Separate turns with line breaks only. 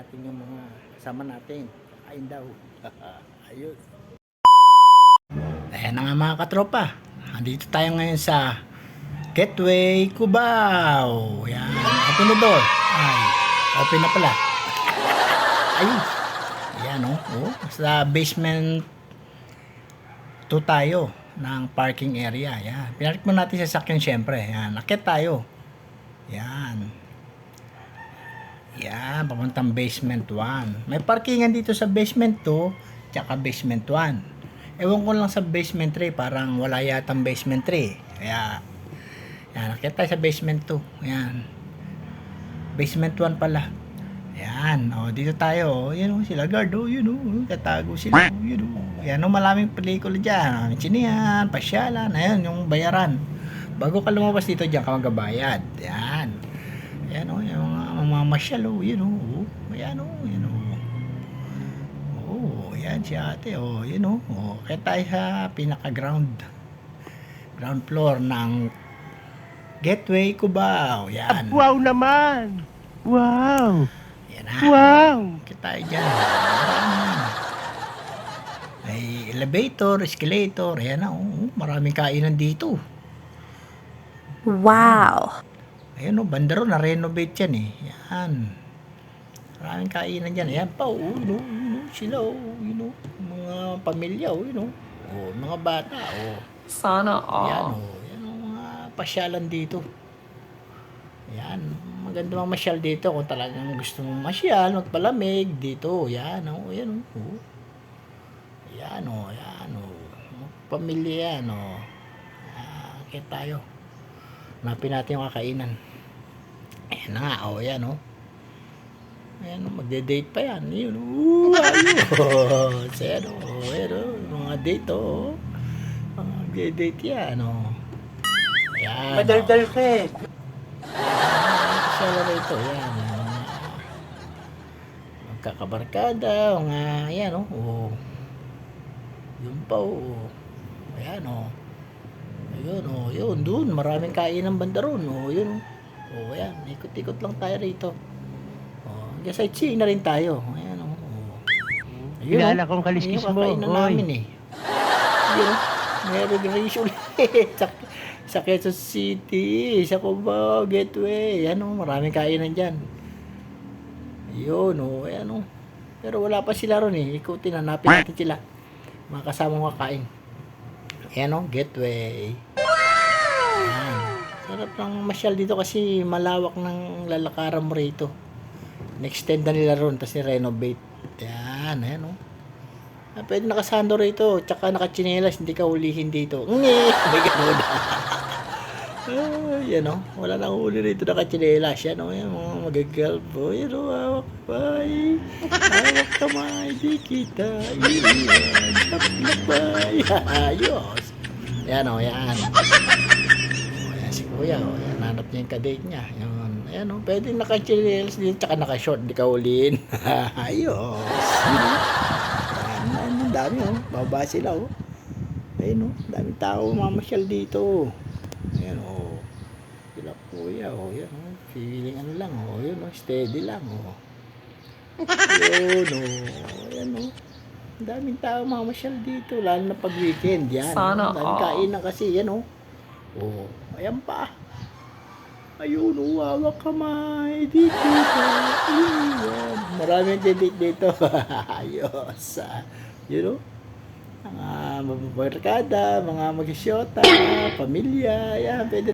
Natin yung mga kasama natin. Kain daw. Ayun. Ayan na nga mga katropa. Andito tayo ngayon sa Gateway Cubao. Ayan. Open the door. Ay. Open na pala. Ayun. Ayan o. Oh. Sa basement 2 tayo ng parking area. Ayan. Pinark mo natin sa sakyan syempre. Ayan. Akit tayo. Ayan. Yan, papuntang basement 1. May parkingan dito sa basement 2, tsaka basement 1. Ewan ko lang sa basement 3, parang wala yatang basement 3. Kaya, yan, nakita tayo sa basement 2. Yan. Basement 1 pala. Yan, oh, dito tayo. Yan, oh, sila guard, oh, yun, oh, tatago sila, oh, yun, oh. Yan, oh, maraming pelikula dyan. Chinihan, pasyalan, ayan, yung bayaran. Bago ka lumabas dito, dyan ka magabayad. Yan. Ayan o, yung mga masyal o, yun o, ayan o, yun o. Oo, ayan si ate o, yun o. Kaya tayo sa pinaka-ground floor ng Gateway Cubao, yan.
Wow naman! Wow!
Yan na.
Wow!
Kaya tayo dyan. Marami. May elevator, escalator, ayan na o, maraming kainan dito.
Wow!
Ayan o, bandaro, na-renovate yan eh. Yan. Maraming kainan dyan. Ayan pa, sila mga pamilya, mga bata,
Sana
Ayan
all.
yan o, mga pasyalan dito. Ayan, maganda mga masyal dito kung talagang gusto mong masyal, magpalamig dito. Ayan o, ayan o. Ayan o, pamilya yan o. Kaya tayo. Hanapin natin yung kakainan. Ayan na nga, ayan o. Ayan o, magde-date pa yan. Yun o, ayos. Ayan o, mga date o. Magde-date yan o. Ayan o.
Madaldal ka eh.
Kasala rito, ayan. Magkakabarkada, mga, ayan o. Yun pa o. Ayan o. Ayun, yun, doon, maraming kainan banda ron, yun, ayan, ikot-ikot lang tayo rito. Hanggang sightseeing na rin tayo, ayan, ayun,
Kilala kong kaliskis
yung
mo,
kakainan
boy.
namin, ayun, may regression ulit, sa Quezon City, sa Cubao, Gateway, ayan, maraming kainan dyan. Ayun, ayan, pero wala pa sila ron, ikutin, hanapin natin sila, mga kasamang kakain. Ayan Gateway. Ayan. Sarap ng masyal dito kasi malawak ng lalakaran mo rito. Next-extend na nila ron, tapos ni-renovate. Ayan pwede nakasando rito, tsaka nakachinelas, hindi ka hulihin dito. May gano'n. Yan wala nang huli rito nakachinelas. Yan yan mga magagalbo. Yan hawak bay. Hawak kamay, di kita iwan. Taplakbay. Ayos. Yan yan. Yan si kuya, yan, hanap niya yung kadate niya. Ayan pwede nakachinelas dito, tsaka nakashort, di ka hulihin. Ayos. Yan, ang dami baba sila ayun daming tao mamasyal dito. Ayan sila kuya yan feeling ano lang yun steady lang yun ayan ang daming tao mamasyal dito lalo na pag weekend yan
Sana
daming
all.
kainan kasi yan ayan pa ayun hawak kamay dito iwan maraming date dito ayos yun mga mababarkada, mga mag-isyota, pamilya, yan, pwede